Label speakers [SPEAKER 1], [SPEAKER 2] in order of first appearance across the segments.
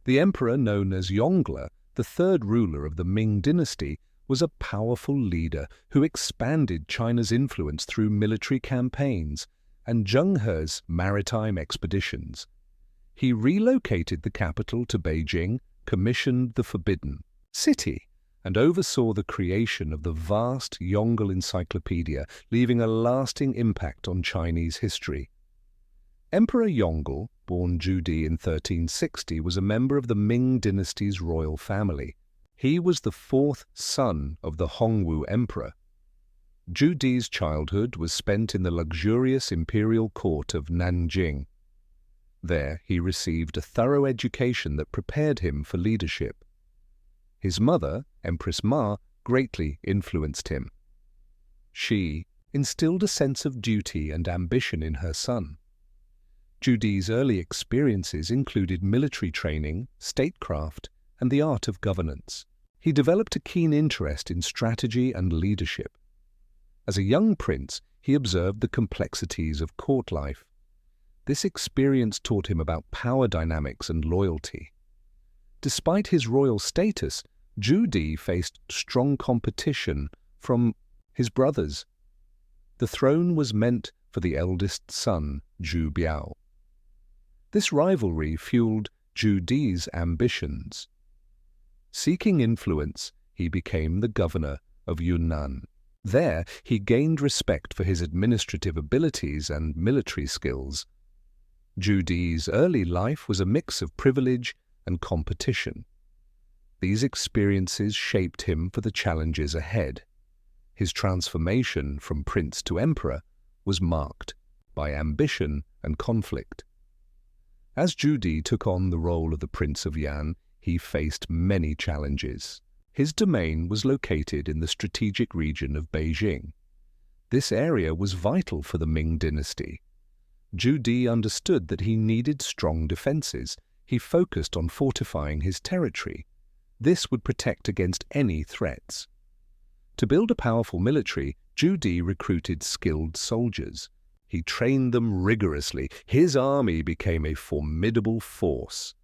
[SPEAKER 1] The emperor known as Yongle, the third ruler of the Ming Dynasty, was a powerful leader who expanded China's influence through military campaigns and Zheng He's maritime expeditions. He relocated the capital to Beijing, commissioned the Forbidden City, and oversaw the creation of the vast Yongle Encyclopedia, leaving a lasting impact on Chinese history. Emperor Yongle, born Zhu Di in 1360, was a member of the Ming Dynasty's royal family. He was the fourth son of the Hongwu Emperor. Zhu Di's childhood was spent in the luxurious imperial court of Nanjing. There he received a thorough education that prepared him for leadership. His mother, Empress Ma, greatly influenced him. She instilled a sense of duty and ambition in her son. Zhu Di's early experiences included military training, statecraft, and the art of governance. He developed a keen interest in strategy and leadership. As a young prince, he observed the complexities of court life. This experience taught him about power dynamics and loyalty. Despite his royal status, Zhu Di faced strong competition from his brothers. The throne was meant for the eldest son, Zhu Biao. This rivalry fueled Zhu Di's ambitions. Seeking influence, he became the governor of Yunnan. There, he gained respect for his administrative abilities and military skills. Zhu Di's early life was a mix of privilege and competition. These experiences shaped him for the challenges ahead. His transformation from prince to emperor was marked by ambition and conflict. As Zhu Di took on the role of the Prince of Yan, he faced many challenges. His domain was located in the strategic region of Beijing. This area was vital for the Ming Dynasty. Zhu Di understood that he needed strong defenses. He focused on fortifying his territory. This would protect against any threats. To build a powerful military, Zhu Di recruited skilled soldiers. He trained them rigorously. His army became a formidable force.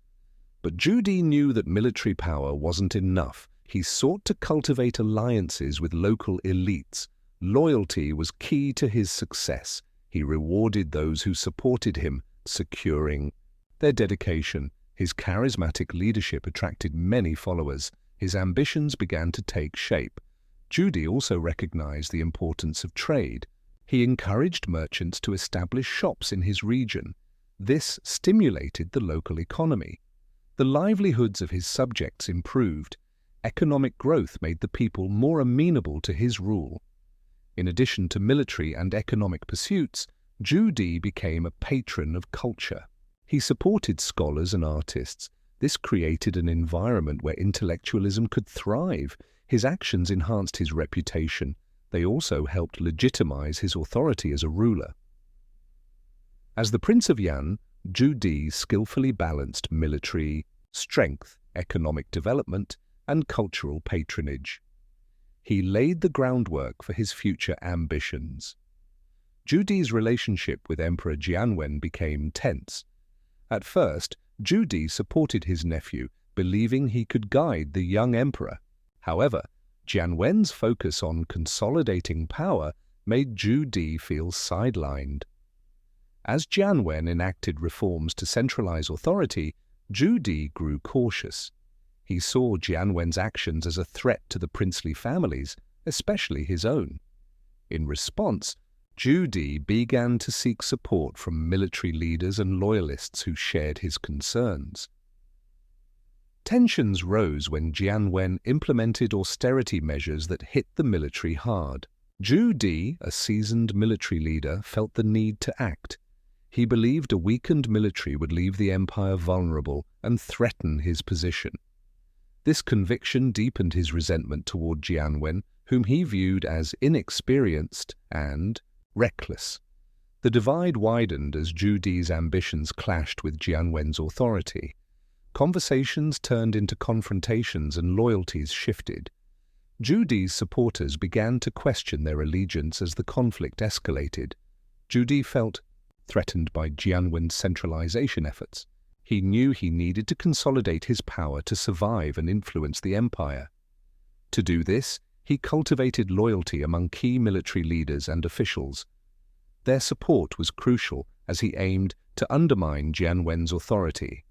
[SPEAKER 1] But Zhu Di knew that military power wasn't enough. He sought to cultivate alliances with local elites. Loyalty was key to his success. He rewarded those who supported him, securing their dedication. His charismatic leadership attracted many followers. His ambitions began to take shape. Zhu Di also recognized the importance of trade. He encouraged merchants to establish shops in his region. This stimulated the local economy. The livelihoods of his subjects improved. Economic growth made the people more amenable to his rule. In addition to military and economic pursuits, Zhu Di became a patron of culture. He supported scholars and artists. This created an environment where intellectualism could thrive. His actions enhanced his reputation. They also helped legitimize his authority as a ruler. As the Prince of Yan, Zhu Di skillfully balanced military strength, economic development, and cultural patronage. He laid the groundwork for his future ambitions. Zhu Di's relationship with Emperor Jianwen became tense. At first, Zhu Di supported his nephew, believing he could guide the young emperor. However, Jianwen's focus on consolidating power made Zhu Di feel sidelined. As Jianwen enacted reforms to centralize authority, Zhu Di grew cautious. He saw Jianwen's actions as a threat to the princely families, especially his own. In response, Zhu Di began to seek support from military leaders and loyalists who shared his concerns. Tensions rose when Jianwen implemented austerity measures that hit the military hard. Zhu Di, a seasoned military leader, felt the need to act. He believed a weakened military would leave the empire vulnerable and threaten his position. This conviction deepened his resentment toward Jianwen, whom he viewed as inexperienced and reckless. The divide widened as Zhu Di's ambitions clashed with Jianwen's authority. Conversations turned into confrontations and loyalties shifted. Zhu Di's supporters began to question their allegiance as the conflict escalated. Zhu Di felt threatened by Jianwen's centralization efforts. He knew he needed to consolidate his power to survive and influence the empire. To do this, he cultivated loyalty among key military leaders and officials. Their support was crucial as he aimed to undermine Jianwen's authority.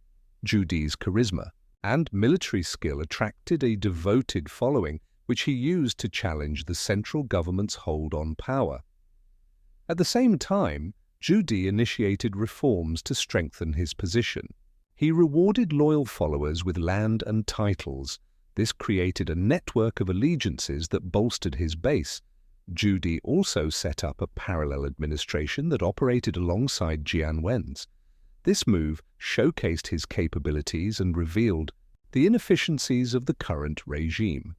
[SPEAKER 1] Zhu Di's charisma and military skill attracted a devoted following, which he used to challenge the central government's hold on power. At the same time, Zhu Di initiated reforms to strengthen his position. He rewarded loyal followers with land and titles. This created a network of allegiances that bolstered his base. Zhu Di also set up a parallel administration that operated alongside Jianwen's. This move showcased his capabilities and revealed the inefficiencies of the current regime.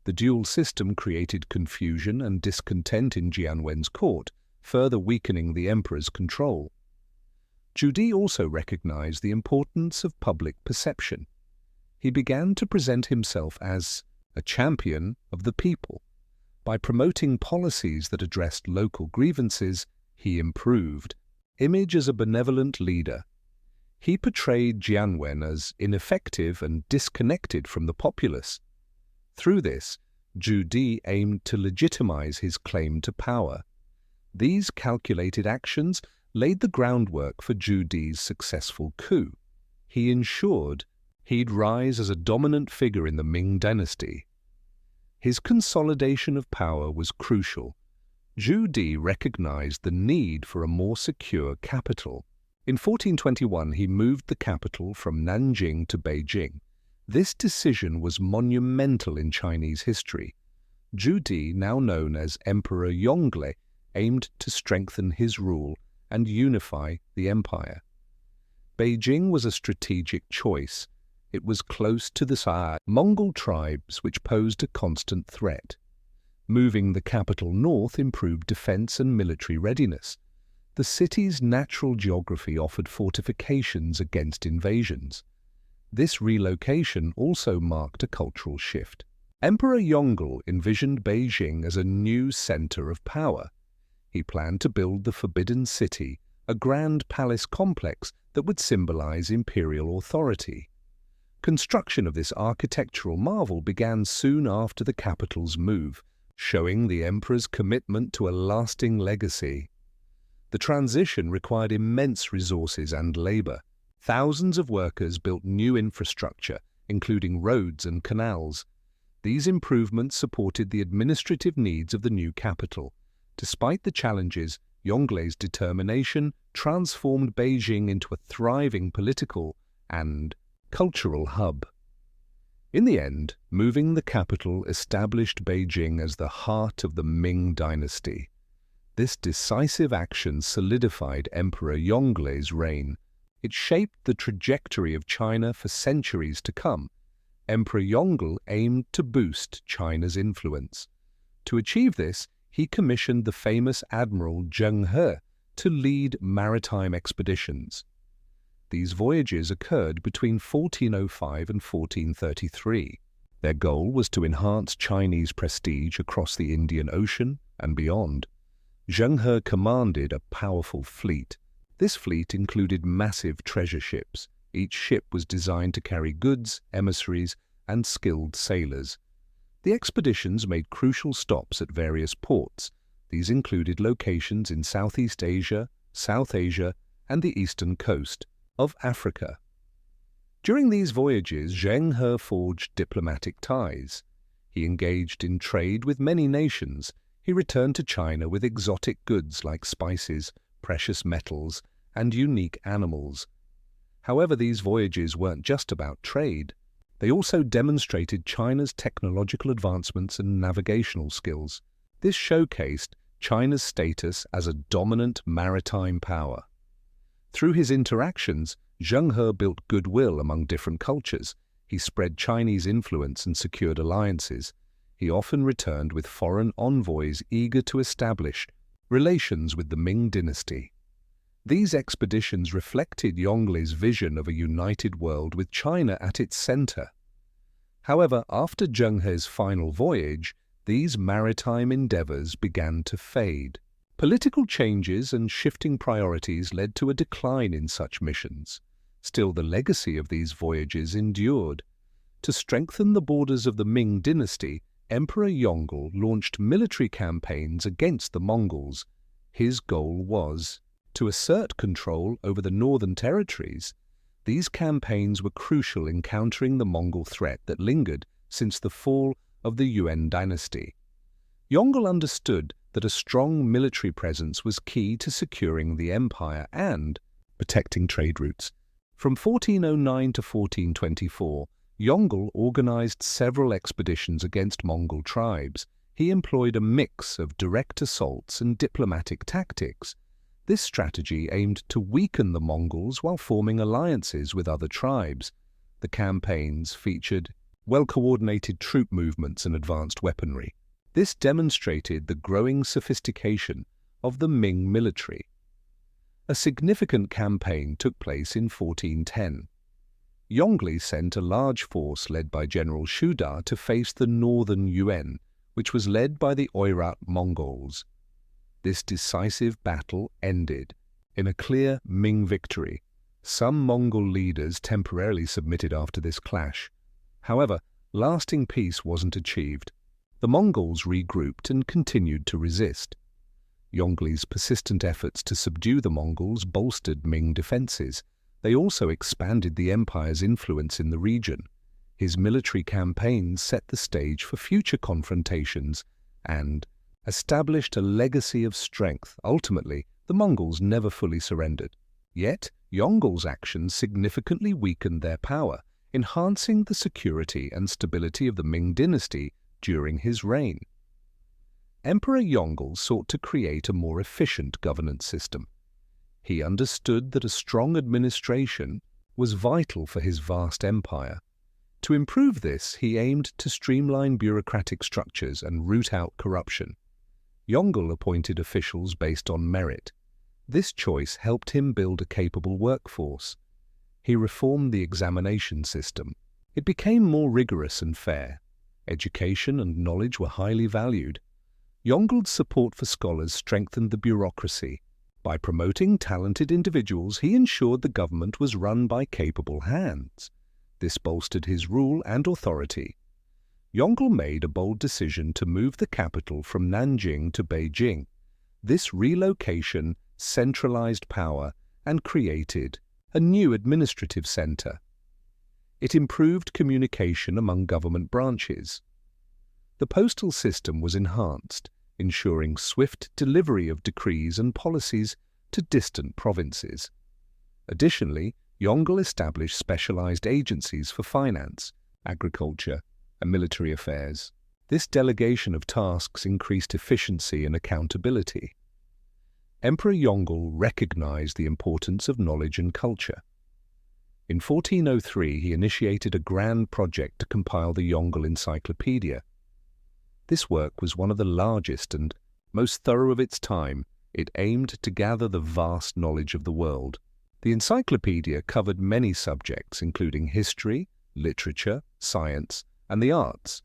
[SPEAKER 1] The dual system created confusion and discontent in Jianwen's court, further weakening the emperor's control. Zhu Di also recognized the importance of public perception. He began to present himself as a champion of the people. By promoting policies that addressed local grievances, he improved image as a benevolent leader. He portrayed Jianwen as ineffective and disconnected from the populace. Through this, Zhu Di aimed to legitimize his claim to power. These calculated actions laid the groundwork for Zhu Di's successful coup. He ensured he'd rise as a dominant figure in the Ming Dynasty. His consolidation of power was crucial. Zhu Di recognized the need for a more secure capital. In 1421, he moved the capital from Nanjing to Beijing. This decision was monumental in Chinese history. Zhu Di, now known as Emperor Yongle, aimed to strengthen his rule and unify the empire. Beijing was a strategic choice. It was close to the Mongol tribes, which posed a constant threat. Moving the capital north improved defense and military readiness. The city's natural geography offered fortifications against invasions. This relocation also marked a cultural shift. Emperor Yongle envisioned Beijing as a new center of power. He planned to build the Forbidden City, a grand palace complex that would symbolize imperial authority. Construction of this architectural marvel began soon after the capital's move, showing the emperor's commitment to a lasting legacy. The transition required immense resources and labor. Thousands of workers built new infrastructure, including roads and canals. These improvements supported the administrative needs of the new capital. Despite the challenges, Yongle's determination transformed Beijing into a thriving political and cultural hub. In the end, moving the capital established Beijing as the heart of the Ming Dynasty. This decisive action solidified Emperor Yongle's reign. It shaped the trajectory of China for centuries to come. Emperor Yongle aimed to boost China's influence. To achieve this, he commissioned the famous Admiral Zheng He to lead maritime expeditions. These voyages occurred between 1405 and 1433. Their goal was to enhance Chinese prestige across the Indian Ocean and beyond. Zheng He commanded a powerful fleet. This fleet included massive treasure ships. Each ship was designed to carry goods, emissaries, and skilled sailors. The expeditions made crucial stops at various ports. These included locations in Southeast Asia, South Asia, and the eastern coast of Africa. During these voyages, Zheng He forged diplomatic ties. He engaged in trade with many nations. He returned to China with exotic goods like spices, precious metals, and unique animals. However, these voyages weren't just about trade. They also demonstrated China's technological advancements and navigational skills. This showcased China's status as a dominant maritime power. Through his interactions, Zheng He built goodwill among different cultures. He spread Chinese influence and secured alliances. He often returned with foreign envoys eager to establish relations with the Ming Dynasty. These expeditions reflected Yongle's vision of a united world with China at its center. However, after Zheng He's final voyage, these maritime endeavors began to fade. Political changes and shifting priorities led to a decline in such missions. Still, the legacy of these voyages endured. To strengthen the borders of the Ming Dynasty, Emperor Yongle launched military campaigns against the Mongols. His goal was to assert control over the northern territories. These campaigns were crucial in countering the Mongol threat that lingered since the fall of the Yuan dynasty. Yongle understood that a strong military presence was key to securing the empire and protecting trade routes. From 1409 to 1424, Yongle organized several expeditions against Mongol tribes. He employed a mix of direct assaults and diplomatic tactics. This strategy aimed to weaken the Mongols while forming alliances with other tribes. The campaigns featured well-coordinated troop movements and advanced weaponry. This demonstrated the growing sophistication of the Ming military. A significant campaign took place in 1410. Yongle sent a large force led by General Shuda to face the northern Yuan, which was led by the Oirat Mongols. This decisive battle ended in a clear Ming victory. Some Mongol leaders temporarily submitted after this clash. However, lasting peace wasn't achieved. The Mongols regrouped and continued to resist. Yongle's persistent efforts to subdue the Mongols bolstered Ming defenses. They also expanded the empire's influence in the region. His military campaigns set the stage for future confrontations and established a legacy of strength. Ultimately, the Mongols never fully surrendered. Yet, Yongle's actions significantly weakened their power, enhancing the security and stability of the Ming dynasty during his reign. Emperor Yongle sought to create a more efficient governance system. He understood that a strong administration was vital for his vast empire. To improve this, he aimed to streamline bureaucratic structures and root out corruption. Yongle appointed officials based on merit. This choice helped him build a capable workforce. He reformed the examination system. It became more rigorous and fair. Education and knowledge were highly valued. Yongle's support for scholars strengthened the bureaucracy. By promoting talented individuals, he ensured the government was run by capable hands. This bolstered his rule and authority. Yongle made a bold decision to move the capital from Nanjing to Beijing. This relocation centralized power and created a new administrative center. It improved communication among government branches. The postal system was enhanced, ensuring swift delivery of decrees and policies to distant provinces. Additionally, Yongle established specialized agencies for finance, agriculture, and military affairs. This delegation of tasks increased efficiency and accountability. Emperor Yongle recognized the importance of knowledge and culture. In 1403, he initiated a grand project to compile the Yongle Encyclopedia. This work was one of the largest and most thorough of its time. It aimed to gather the vast knowledge of the world. The encyclopedia covered many subjects, including history, literature, science, and the arts.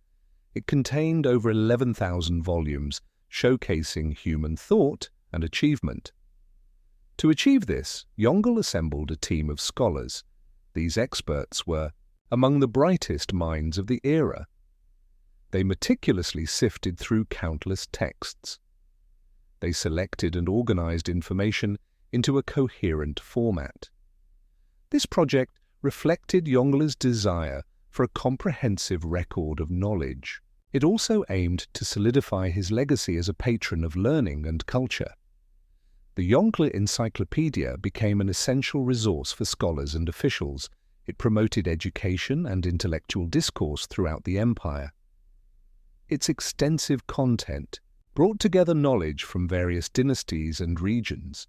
[SPEAKER 1] It contained over 11,000 volumes, showcasing human thought and achievement. To achieve this, Yongle assembled a team of scholars. These experts were among the brightest minds of the era. They meticulously sifted through countless texts. They selected and organized information into a coherent format. This project reflected Yongle's desire for a comprehensive record of knowledge. It also aimed to solidify his legacy as a patron of learning and culture. The Yongle Encyclopedia became an essential resource for scholars and officials. It promoted education and intellectual discourse throughout the empire. Its extensive content brought together knowledge from various dynasties and regions.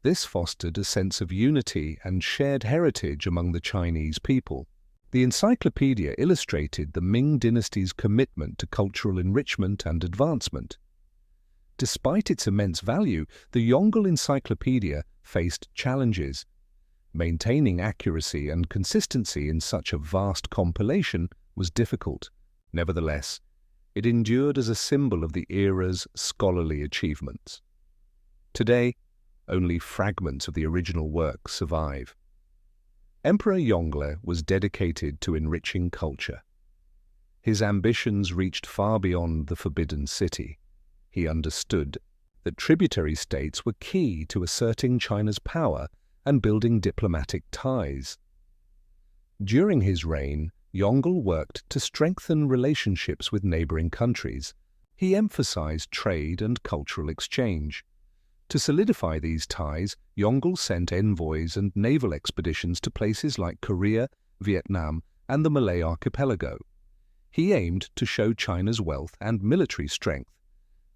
[SPEAKER 1] This fostered a sense of unity and shared heritage among the Chinese people. The encyclopedia illustrated the Ming dynasty's commitment to cultural enrichment and advancement. Despite its immense value, the Yongle Encyclopedia faced challenges. Maintaining accuracy and consistency in such a vast compilation was difficult. Nevertheless, it endured as a symbol of the era's scholarly achievements. Today, only fragments of the original work survive. Emperor Yongle was dedicated to enriching culture. His ambitions reached far beyond the Forbidden City. He understood that tributary states were key to asserting China's power and building diplomatic ties. During his reign, Yongle worked to strengthen relationships with neighboring countries. He emphasized trade and cultural exchange. To solidify these ties, Yongle sent envoys and naval expeditions to places like Korea, Vietnam, and the Malay archipelago. He aimed to show China's wealth and military strength.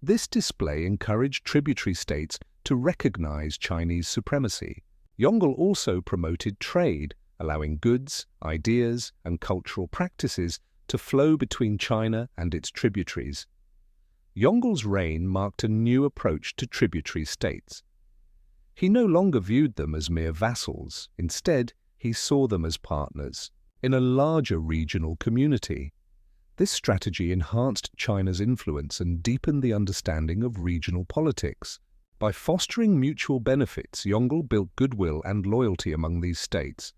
[SPEAKER 1] This display encouraged tributary states to recognize Chinese supremacy. Yongle also promoted trade, allowing goods, ideas, and cultural practices to flow between China and its tributaries. Yongle's reign marked a new approach to tributary states. He no longer viewed them as mere vassals. Instead, he saw them as partners in a larger regional community. This strategy enhanced China's influence and deepened the understanding of regional politics. By fostering mutual benefits, Yongle built goodwill and loyalty among these states.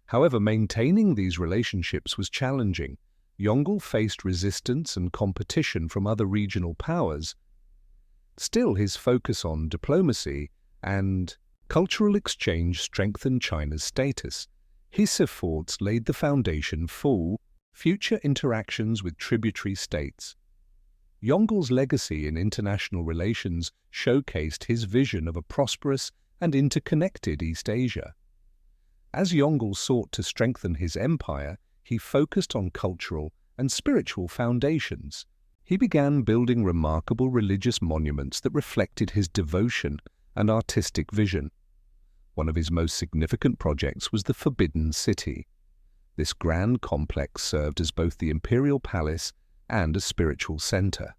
[SPEAKER 1] However, maintaining these relationships was challenging. Yongle faced resistance and competition from other regional powers. Still, his focus on diplomacy and cultural exchange strengthened China's status. His efforts laid the foundation for future interactions with tributary states. Yongle's legacy in international relations showcased his vision of a prosperous and interconnected East Asia. As Yongle sought to strengthen his empire, he focused on cultural and spiritual foundations. He began building remarkable religious monuments that reflected his devotion and artistic vision. One of his most significant projects was the Forbidden City. This grand complex served as both the imperial palace and a spiritual center.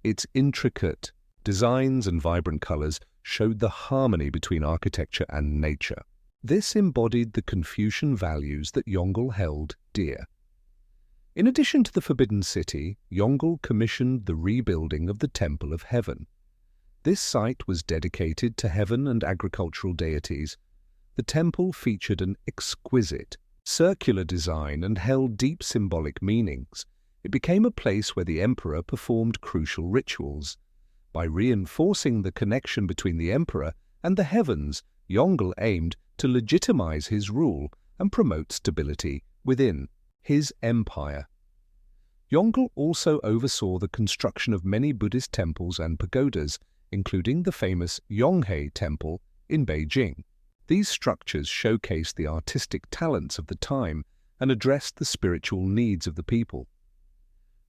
[SPEAKER 1] Its intricate designs and vibrant colors showed the harmony between architecture and nature. This embodied the Confucian values that Yongle held dear. In addition to the Forbidden City, Yongle commissioned the rebuilding of the Temple of Heaven. This site was dedicated to heaven and agricultural deities. The temple featured an exquisite, circular design and held deep symbolic meanings. It became a place where the emperor performed crucial rituals. By reinforcing the connection between the emperor and the heavens, Yongle aimed to legitimize his rule and promote stability within his empire. Yongle also oversaw the construction of many Buddhist temples and pagodas, including the famous Yongle Temple in Beijing. These structures showcased the artistic talents of the time and addressed the spiritual needs of the people.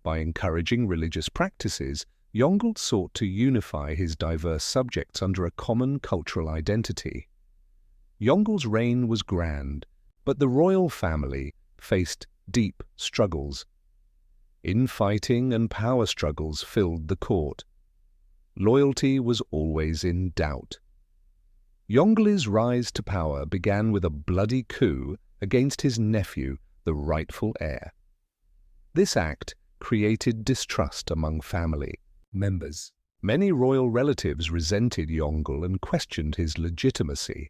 [SPEAKER 1] By encouraging religious practices, Yongle sought to unify his diverse subjects under a common cultural identity. Yongle's reign was grand, but the royal family faced deep struggles. Infighting and power struggles filled the court. Loyalty was always in doubt. Yongle's rise to power began with a bloody coup against his nephew, the rightful heir. This act created distrust among family members. Many royal relatives resented Yongle and questioned his legitimacy.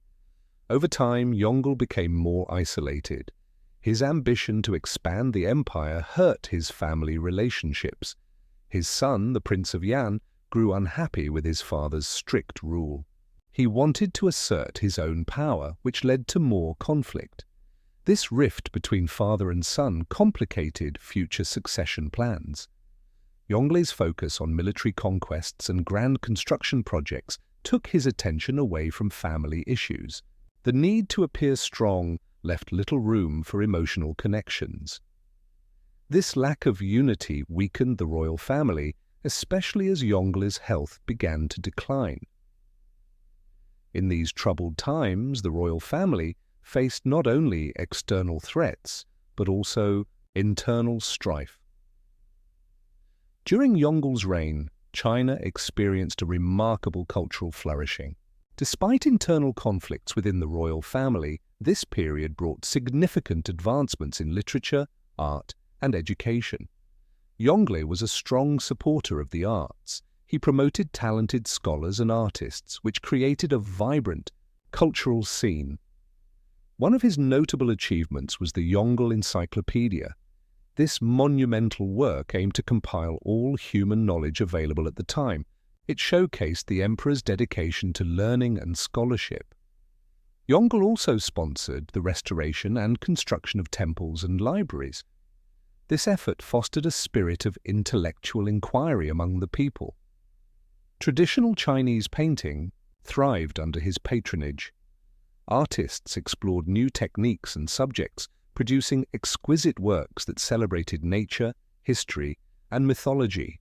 [SPEAKER 1] Over time, Yongle became more isolated. His ambition to expand the empire hurt his family relationships. His son, the Prince of Yan, grew unhappy with his father's strict rule. He wanted to assert his own power, which led to more conflict. This rift between father and son complicated future succession plans. Yongle's focus on military conquests and grand construction projects took his attention away from family issues. The need to appear strong left little room for emotional connections. This lack of unity weakened the royal family, especially as Yongle's health began to decline. In these troubled times, the royal family faced not only external threats, but also internal strife. During Yongle's reign, China experienced a remarkable cultural flourishing. Despite internal conflicts within the royal family, this period brought significant advancements in literature, art, and education. Yongle was a strong supporter of the arts. He promoted talented scholars and artists, which created a vibrant cultural scene. One of his notable achievements was the Yongle Encyclopedia. This monumental work aimed to compile all human knowledge available at the time. It showcased the emperor's dedication to learning and scholarship. Yongle also sponsored the restoration and construction of temples and libraries. This effort fostered a spirit of intellectual inquiry among the people. Traditional Chinese painting thrived under his patronage. Artists explored new techniques and subjects, producing exquisite works that celebrated nature, history, and mythology.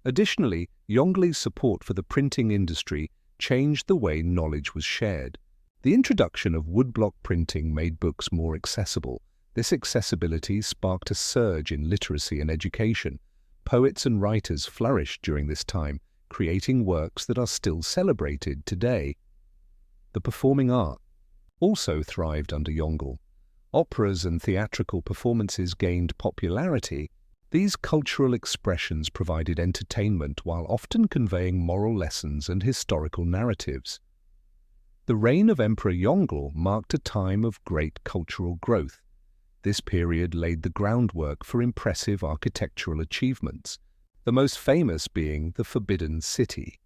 [SPEAKER 1] Additionally, Yongle's support for the printing industry changed the way knowledge was shared. The introduction of woodblock printing made books more accessible. This accessibility sparked a surge in literacy and education. Poets and writers flourished during this time, creating works that are still celebrated today. The performing art also thrived under Yongle. Operas and theatrical performances gained popularity. These cultural expressions provided entertainment while often conveying moral lessons and historical narratives. The reign of Emperor Yongle marked a time of great cultural growth. This period laid the groundwork for impressive architectural achievements, the most famous being the Forbidden City.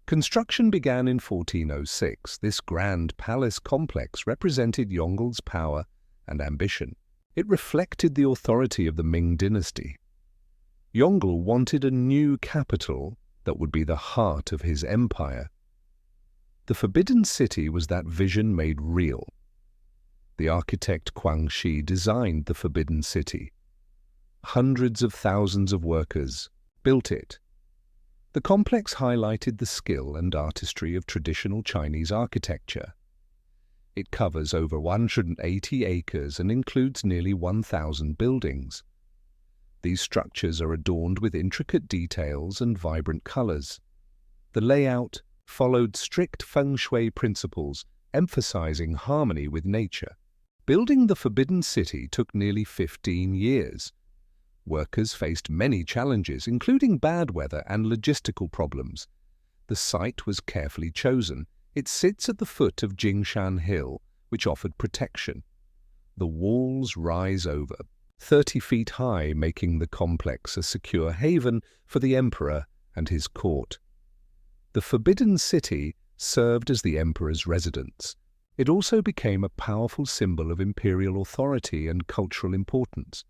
[SPEAKER 1] Construction began in 1406. This grand palace complex represented Yongle's power and ambition. It reflected the authority of the Ming Dynasty. Yongle wanted a new capital that would be the heart of his empire. The Forbidden City was that vision made real. The architect Guangxi designed the Forbidden City. Hundreds of thousands of workers built it. The complex highlighted the skill and artistry of traditional Chinese architecture. It covers over 180 acres and includes nearly 1,000 buildings. These structures are adorned with intricate details and vibrant colors. The layout followed strict feng shui principles, emphasizing harmony with nature. Building the Forbidden City took nearly 15 years. Workers faced many challenges, including bad weather and logistical problems. The site was carefully chosen. It sits at the foot of Jingshan Hill, which offered protection. The walls rise over 30 feet high, making the complex a secure haven for the emperor and his court. The Forbidden City served as the emperor's residence. It also became a powerful symbol of imperial authority and cultural importance.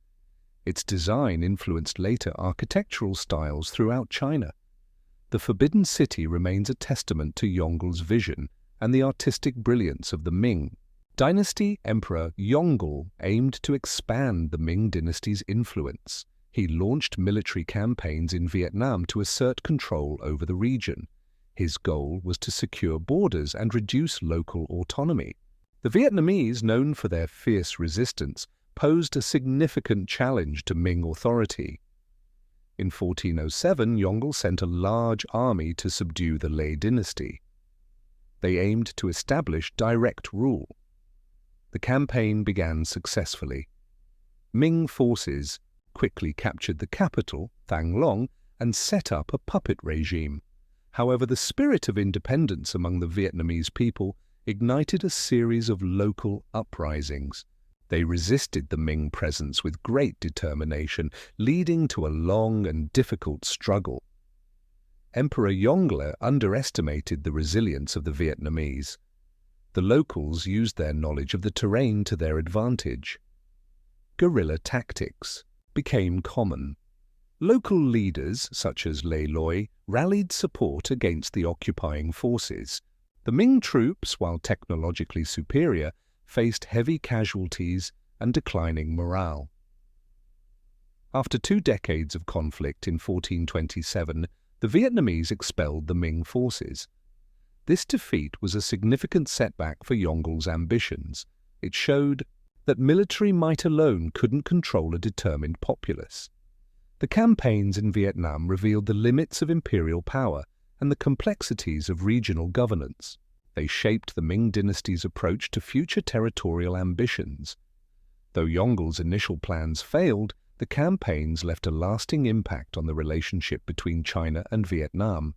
[SPEAKER 1] Its design influenced later architectural styles throughout China. The Forbidden City remains a testament to Yongle's vision and the artistic brilliance of the Ming Dynasty. Emperor Yongle aimed to expand the Ming Dynasty's influence. He launched military campaigns in Vietnam to assert control over the region. His goal was to secure borders and reduce local autonomy. The Vietnamese, known for their fierce resistance, posed a significant challenge to Ming authority. In 1407, Yongle sent a large army to subdue the Lei dynasty. They aimed to establish direct rule. The campaign began successfully. Ming forces quickly captured the capital, Thang and set up a puppet regime. However, the spirit of independence among the Vietnamese people ignited a series of local uprisings. They resisted the Ming presence with great determination, leading to a long and difficult struggle. Emperor Yongle underestimated the resilience of the Vietnamese. The locals used their knowledge of the terrain to their advantage. Guerrilla tactics became common. Local leaders, such as Lei Loi, rallied support against the occupying forces. The Ming troops, while technologically superior, faced heavy casualties and declining morale. After 2 decades of conflict in 1427, the Vietnamese expelled the Ming forces. This defeat was a significant setback for Yongle's ambitions. It showed that military might alone couldn't control a determined populace. The campaigns in Vietnam revealed the limits of imperial power and the complexities of regional governance. They shaped the Ming dynasty's approach to future territorial ambitions. Though Yongle's initial plans failed, the campaigns left a lasting impact on the relationship between China and Vietnam.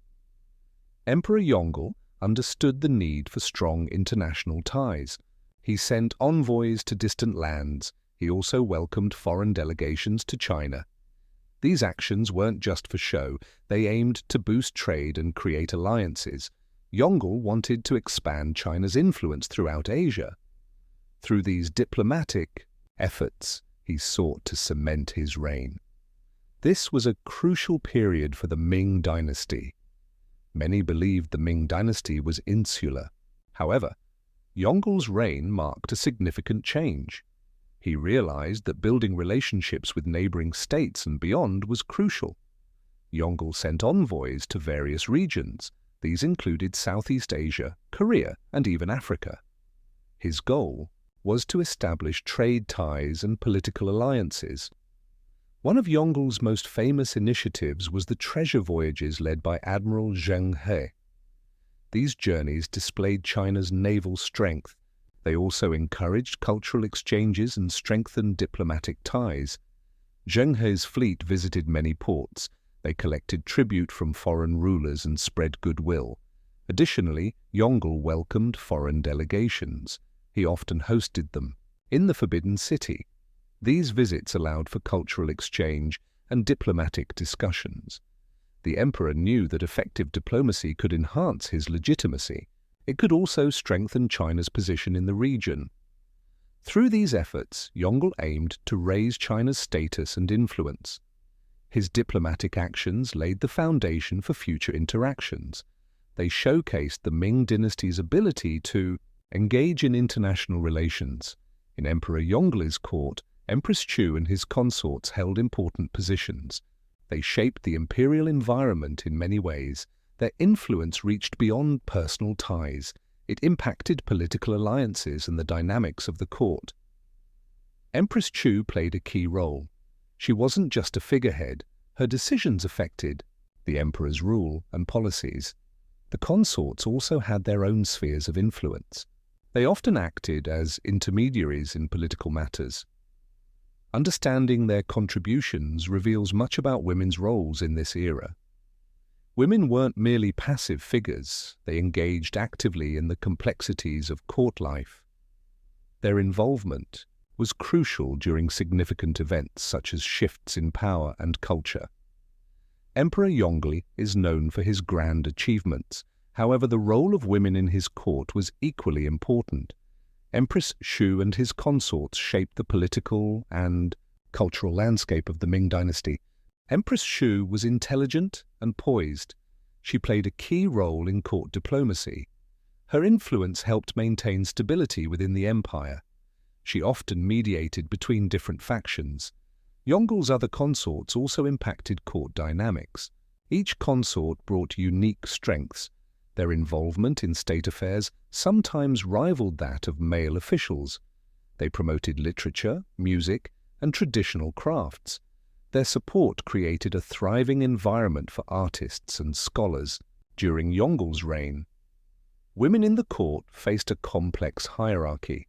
[SPEAKER 1] Emperor Yongle understood the need for strong international ties. He sent envoys to distant lands. He also welcomed foreign delegations to China. These actions weren't just for show, they aimed to boost trade and create alliances. Yongle wanted to expand China's influence throughout Asia. Through these diplomatic efforts, he sought to cement his reign. This was a crucial period for the Ming Dynasty. Many believed the Ming Dynasty was insular. However, Yongle's reign marked a significant change. He realized that building relationships with neighboring states and beyond was crucial. Yongle sent envoys to various regions. These included Southeast Asia, Korea, and even Africa. His goal was to establish trade ties and political alliances. One of Yongle's most famous initiatives was the treasure voyages led by Admiral Zheng He. These journeys displayed China's naval strength. They also encouraged cultural exchanges and strengthened diplomatic ties. Zheng He's fleet visited many ports. They collected tribute from foreign rulers and spread goodwill. Additionally, Yongle welcomed foreign delegations. He often hosted them in the Forbidden City. These visits allowed for cultural exchange and diplomatic discussions. The emperor knew that effective diplomacy could enhance his legitimacy. It could also strengthen China's position in the region. Through these efforts, Yongle aimed to raise China's status and influence. His diplomatic actions laid the foundation for future interactions. They showcased the Ming dynasty's ability to engage in international relations. In Emperor Yongle's court, Empress Chu and his consorts held important positions. They shaped the imperial environment in many ways. Their influence reached beyond personal ties. It impacted political alliances and the dynamics of the court. Empress Chu played a key role. She wasn't just a figurehead. Her decisions affected the emperor's rule and policies. The consorts also had their own spheres of influence. They often acted as intermediaries in political matters. Understanding their contributions reveals much about women's roles in this era. Women weren't merely passive figures. They engaged actively in the complexities of court life. Their involvement was crucial during significant events such as shifts in power and culture. Emperor Yongle is known for his grand achievements. However, the role of women in his court was equally important. Empress Xu and his consorts shaped the political and cultural landscape of the Ming Dynasty. Empress Xu was intelligent and poised. She played a key role in court diplomacy. Her influence helped maintain stability within the empire. She often mediated between different factions. Yongle's other consorts also impacted court dynamics. Each consort brought unique strengths. Their involvement in state affairs sometimes rivaled that of male officials. They promoted literature, music, and traditional crafts. Their support created a thriving environment for artists and scholars. During Yongle's reign, women in the court faced a complex hierarchy.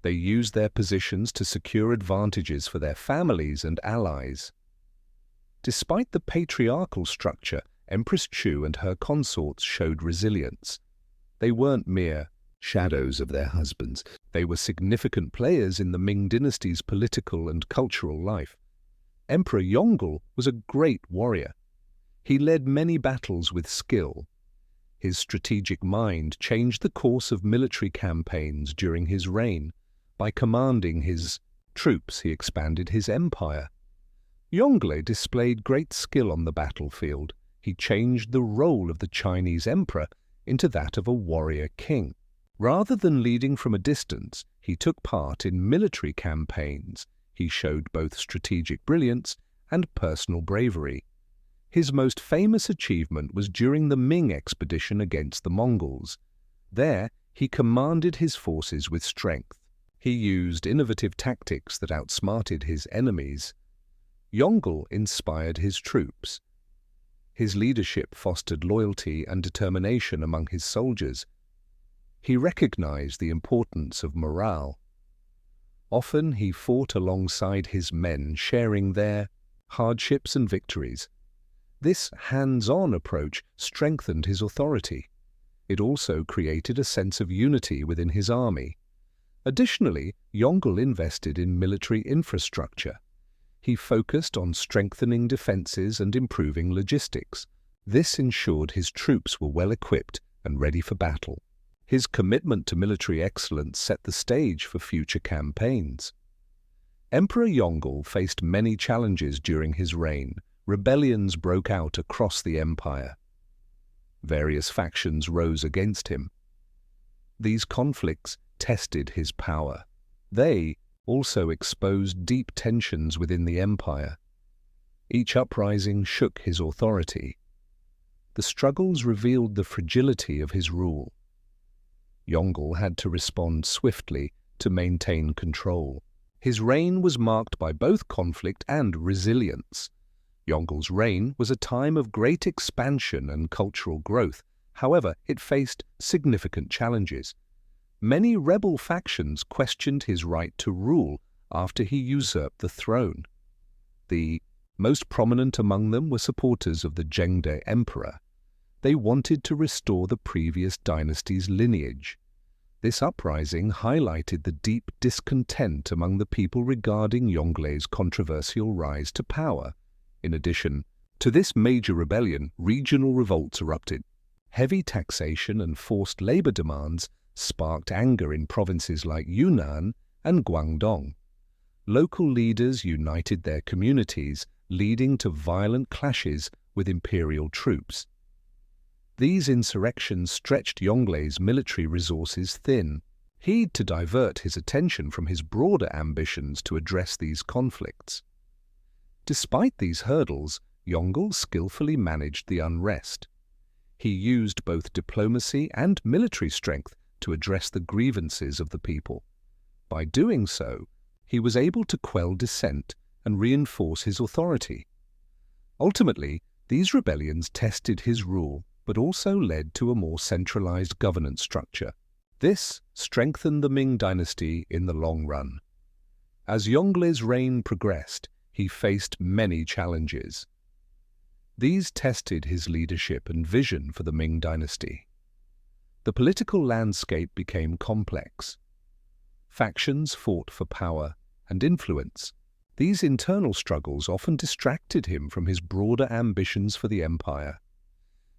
[SPEAKER 1] They used their positions to secure advantages for their families and allies. Despite the patriarchal structure, Empress Chu and her consorts showed resilience. They weren't mere shadows of their husbands. They were significant players in the Ming dynasty's political and cultural life. Emperor Yongle was a great warrior. He led many battles with skill. His strategic mind changed the course of military campaigns during his reign. By commanding his troops, he expanded his empire. Yongle displayed great skill on the battlefield. He changed the role of the Chinese emperor into that of a warrior king. Rather than leading from a distance, he took part in military campaigns. He showed both strategic brilliance and personal bravery. His most famous achievement was during the Ming expedition against the Mongols. There, he commanded his forces with strength. He used innovative tactics that outsmarted his enemies. Yongle inspired his troops. His leadership fostered loyalty and determination among his soldiers. He recognized the importance of morale. Often he fought alongside his men, sharing their hardships and victories. This hands-on approach strengthened his authority. It also created a sense of unity within his army. Additionally, Yongle invested in military infrastructure. He focused on strengthening defenses and improving logistics. This ensured his troops were well equipped and ready for battle. His commitment to military excellence set the stage for future campaigns. Emperor Yongle faced many challenges during his reign. Rebellions broke out across the empire. Various factions rose against him. These conflicts tested his power. They also exposed deep tensions within the empire. Each uprising shook his authority. The struggles revealed the fragility of his rule. Yongle had to respond swiftly to maintain control. His reign was marked by both conflict and resilience. Yongle's reign was a time of great expansion and cultural growth. However, it faced significant challenges. Many rebel factions questioned his right to rule after he usurped the throne. The most prominent among them were supporters of the Yongle Emperor. They wanted to restore the previous dynasty's lineage. This uprising highlighted the deep discontent among the people regarding Yongle's controversial rise to power. In addition to this major rebellion, regional revolts erupted. Heavy taxation and forced labor demands sparked anger in provinces like Yunnan and Guangdong. Local leaders united their communities, leading to violent clashes with imperial troops. These insurrections stretched Yongle's military resources thin. He had to divert his attention from his broader ambitions to address these conflicts. Despite these hurdles, Yongle skillfully managed the unrest. He used both diplomacy and military strength to address the grievances of the people. By doing so, he was able to quell dissent and reinforce his authority. Ultimately, these rebellions tested his rule, but also led to a more centralized governance structure. This strengthened the Ming Dynasty in the long run. As Yongle's reign progressed, he faced many challenges. These tested his leadership and vision for the Ming Dynasty. The political landscape became complex. Factions fought for power and influence. These internal struggles often distracted him from his broader ambitions for the empire.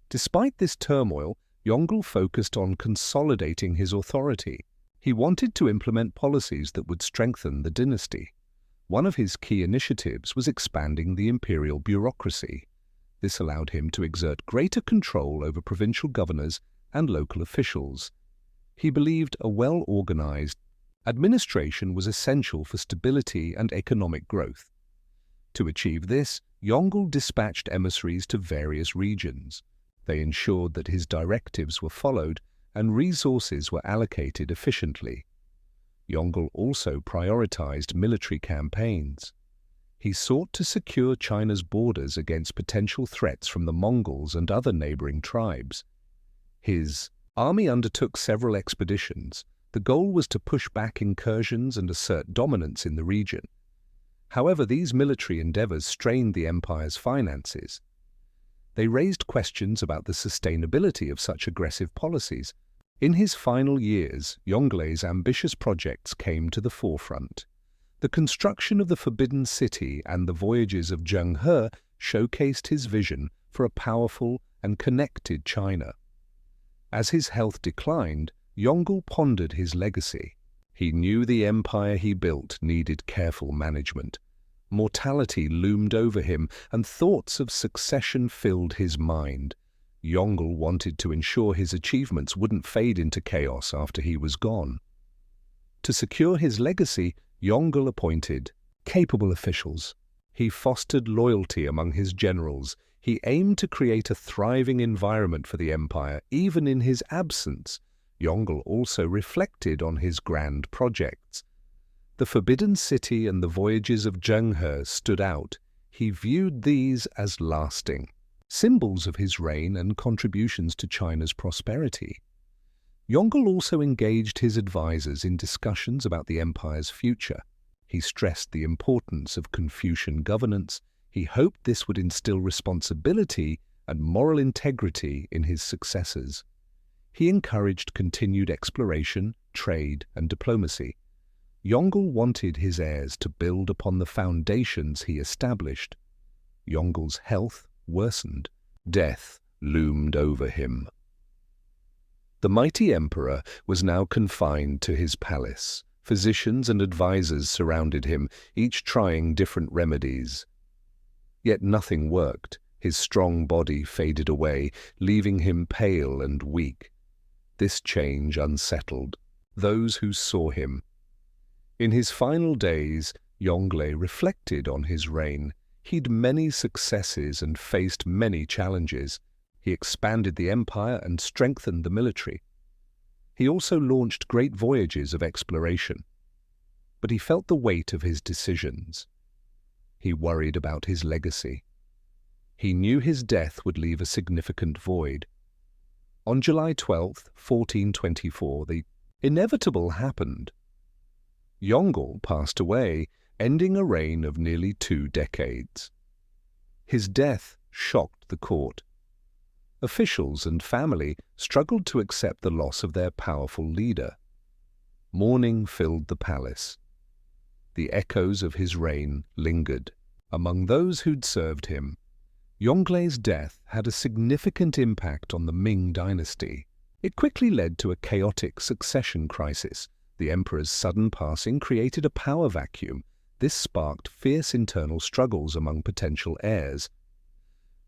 [SPEAKER 1] Despite this turmoil, Yongle focused on consolidating his authority. He wanted to implement policies that would strengthen the dynasty. One of his key initiatives was expanding the imperial bureaucracy. This allowed him to exert greater control over provincial governors and local officials. He believed a well-organized administration was essential for stability and economic growth. To achieve this, Yongle dispatched emissaries to various regions. They ensured that his directives were followed and resources were allocated efficiently. Yongle also prioritized military campaigns. He sought to secure China's borders against potential threats from the Mongols and other neighboring tribes. His army undertook several expeditions. The goal was to push back incursions and assert dominance in the region. However, these military endeavors strained the empire's finances. They raised questions about the sustainability of such aggressive policies. In his final years, Yongle's ambitious projects came to the forefront. The construction of the Forbidden City and the voyages of Zheng He showcased his vision for a powerful and connected China. As his health declined, Yongle pondered his legacy. He knew the empire he built needed careful management. Mortality loomed over him, and thoughts of succession filled his mind. Yongle wanted to ensure his achievements wouldn't fade into chaos after he was gone. To secure his legacy, Yongle appointed capable officials. He fostered loyalty among his generals. He aimed to create a thriving environment for the empire, even in his absence. Yongle also reflected on his grand projects. The Forbidden City and the voyages of Zheng He stood out. He viewed these as lasting symbols of his reign and contributions to China's prosperity. Yongle also engaged his advisors in discussions about the empire's future. He stressed the importance of Confucian governance. He hoped this would instill responsibility and moral integrity in his successors. He encouraged continued exploration, trade, and diplomacy. Yongle wanted his heirs to build upon the foundations he established. Yongle's health worsened. Death loomed over him. The mighty emperor was now confined to his palace. Physicians and advisors surrounded him, each trying different remedies. Yet nothing worked. His strong body faded away, leaving him pale and weak. This change unsettled those who saw him. In his final days, Yongle reflected on his reign. He'd many successes and faced many challenges. He expanded the empire and strengthened the military. He also launched great voyages of exploration. But he felt the weight of his decisions. He worried about his legacy. He knew his death would leave a significant void. On July 12, 1424, the inevitable happened. Yongle passed away, ending a reign of nearly 2 decades. His death shocked the court. Officials and family struggled to accept the loss of their powerful leader. Mourning filled the palace. The echoes of his reign lingered among those who'd served him. Yongle's death had a significant impact on the Ming Dynasty. It quickly led to a chaotic succession crisis. The emperor's sudden passing created a power vacuum. This sparked fierce internal struggles among potential heirs.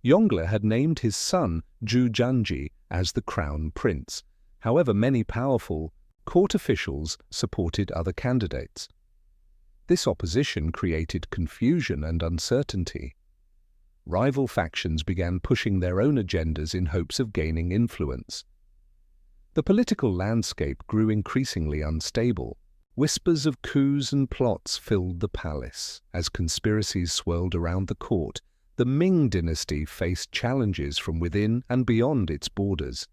[SPEAKER 1] Yongle had named his son Zhu Jianji as the crown prince. However, many powerful court officials supported other candidates. This opposition created confusion and uncertainty. Rival factions began pushing their own agendas in hopes of gaining influence. The political landscape grew increasingly unstable. Whispers of coups and plots filled the palace. As conspiracies swirled around the court, the Ming Dynasty faced challenges from within and beyond its borders.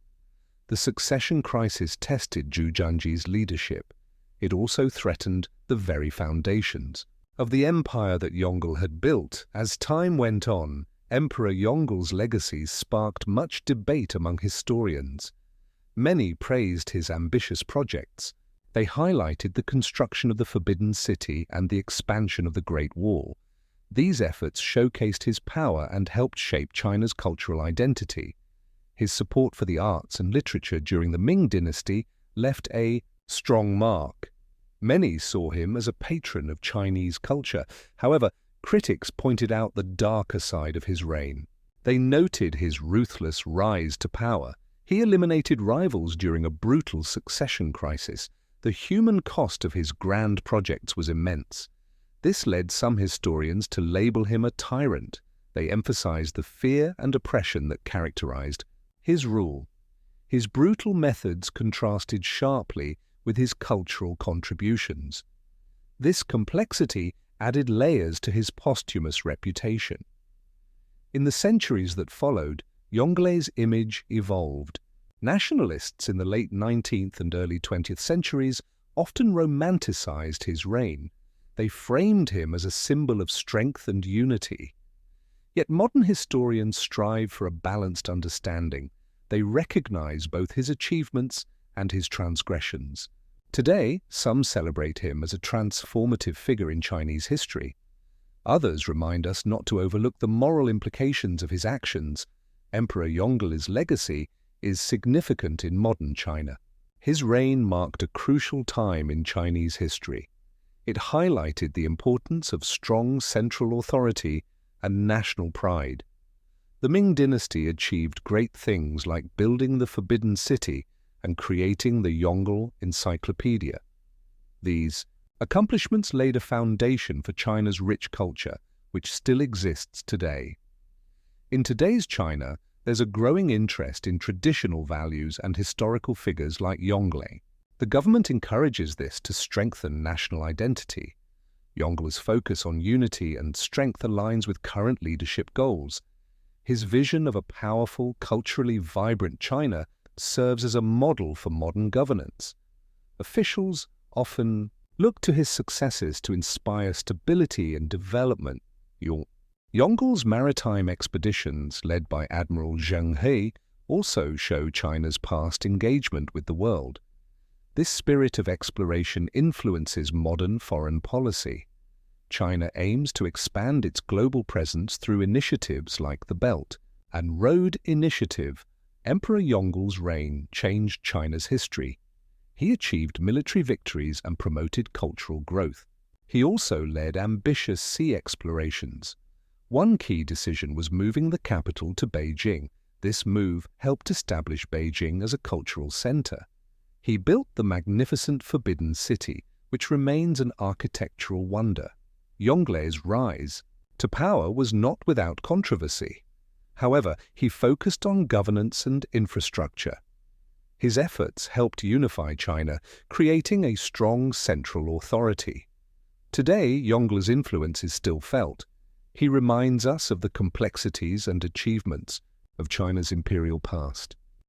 [SPEAKER 1] The succession crisis tested Zhu Jianji's leadership. It also threatened the very foundations of the empire that Yongle had built. As time went on, Emperor Yongle's legacy sparked much debate among historians. Many praised his ambitious projects. They highlighted the construction of the Forbidden City and the expansion of the Great Wall. These efforts showcased his power and helped shape China's cultural identity. His support for the arts and literature during the Ming Dynasty left a strong mark. Many saw him as a patron of Chinese culture. However, critics pointed out the darker side of his reign. They noted his ruthless rise to power. He eliminated rivals during a brutal succession crisis. The human cost of his grand projects was immense. This led some historians to label him a tyrant. They emphasized the fear and oppression that characterized his rule. His brutal methods contrasted sharply with his cultural contributions. This complexity added layers to his posthumous reputation. In the centuries that followed, Yongle's image evolved. Nationalists in the late 19th and early 20th centuries often romanticized his reign. They framed him as a symbol of strength and unity. Yet modern historians strive for a balanced understanding. They recognize both his achievements and his transgressions. Today, some celebrate him as a transformative figure in Chinese history. Others remind us not to overlook the moral implications of his actions. Emperor Yongle's legacy is significant in modern China. His reign marked a crucial time in Chinese history. It highlighted the importance of strong central authority and national pride. The Ming Dynasty achieved great things like building the Forbidden City and creating the Yongle Encyclopedia. These accomplishments laid a foundation for China's rich culture, which still exists today. In today's China, there's a growing interest in traditional values and historical figures like Yongle. The government encourages this to strengthen national identity. Yongle's focus on unity and strength aligns with current leadership goals. His vision of a powerful, culturally vibrant China serves as a model for modern governance. Officials often look to his successes to inspire stability and development. Yongle's maritime expeditions, led by Admiral Zheng He, also show China's past engagement with the world. This spirit of exploration influences modern foreign policy. China aims to expand its global presence through initiatives like the Belt and Road Initiative. Emperor Yongle's reign changed China's history. He achieved military victories and promoted cultural growth. He also led ambitious sea explorations. One key decision was moving the capital to Beijing. This move helped establish Beijing as a cultural center. He built the magnificent Forbidden City, which remains an architectural wonder. Yongle's rise to power was not without controversy. However, he focused on governance and infrastructure. His efforts helped unify China, creating a strong central authority. Today, Yongle's influence is still felt. He reminds us of the complexities and achievements of China's imperial past.